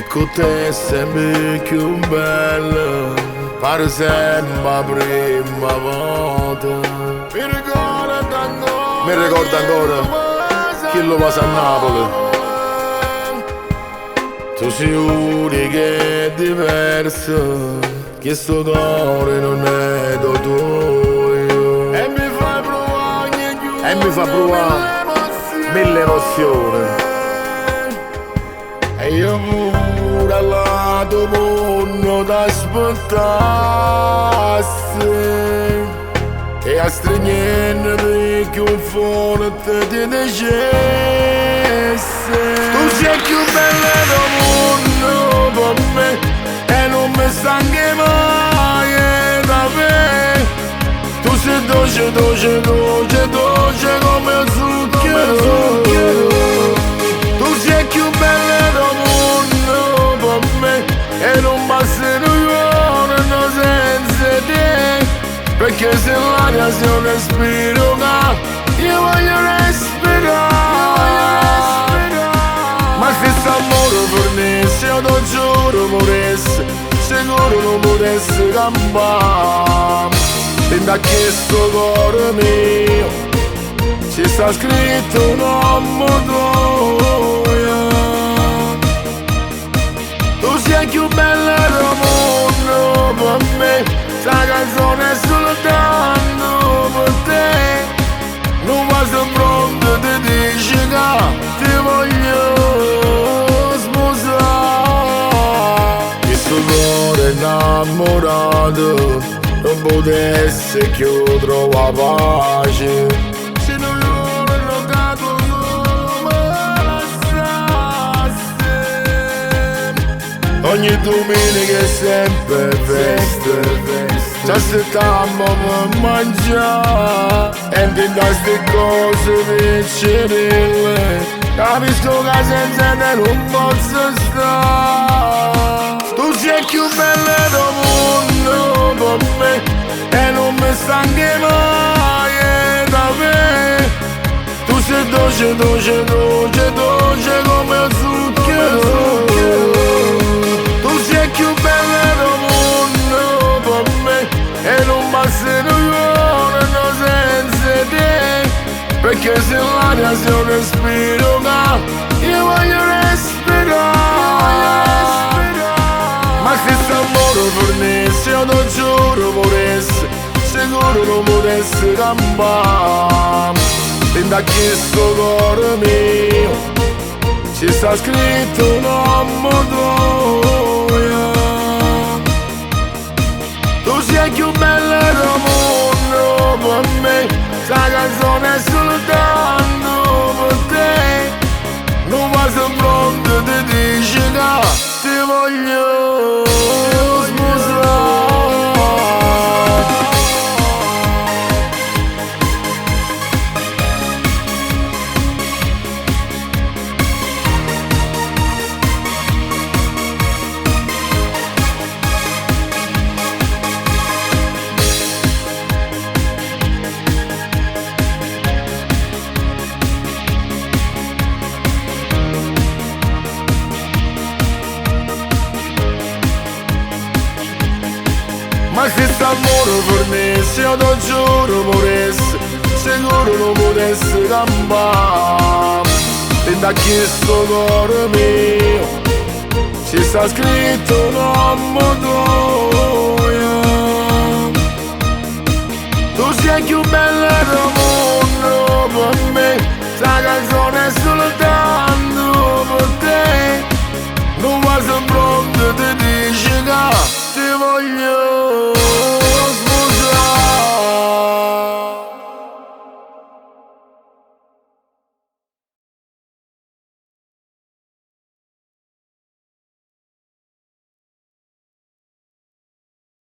con te è sempre più bello, pare sempre la prima volta. Mi ricordo ancora chi lo passa a Napoli. Tu sei unica e diversa, che sto cuore non è tuo. E mi fa provare mille emozioni. E io pure al lato mondo t'aspettassi, e a stringere perché un forte ti dicesse: tu sei più bella del mondo per me, e non mi stanchi mai da me. Tu sei dolce, dolce, dolce, dolce come il zucchero. Tu sei più bella del mondo per me, e non bastano i giorni senza te, perché se l'aria sia un respiro che io voglio respirare. Ma se s'amore fornisse, io ti giuro moresse, sicuro non potesse campare. Dentro a questo cuore mio ci sta scritto un nome tuo. Tu sei più bella del mondo per me, sta canzone è soltanto per te. Non va pronto, ti dici che ti voglio sposare. Questo cuore innamorato non potesse più trovare pace, se non l'ho locato come lasciasse. Ogni domenica è sempre festa, ci aspettiamo per mangiare, e in queste cose piccerelle capisco che senza te non posso stare. Tu sei più bella del mondo per me, e non mi stanchi mai da me. Tu sei dolce, dolce, dolce, dolce come il zucchero. Tu sei più bella del mondo per me, e non bastano i giorni senza te, perché se l'aria sia un respiro che io voglio respirare. Ma se s'amore fornisse, io ti giuro moresse, sicuro non potesse campare. Dentro a questo cuore mio ci sta scritto un nome tuo. Tu sei più bella del mondo per me, sta canzone è soltanto per te. Non va pronto, ti dici che ti voglio sposare. Ma se s'amore fornisse, io ti giuro moresse, sicuro non potesse campare. Dentro a questo cuore mio ci sta scritto un nome tuo. Tu sei più bella del mondo per me, sta canzone è soltanto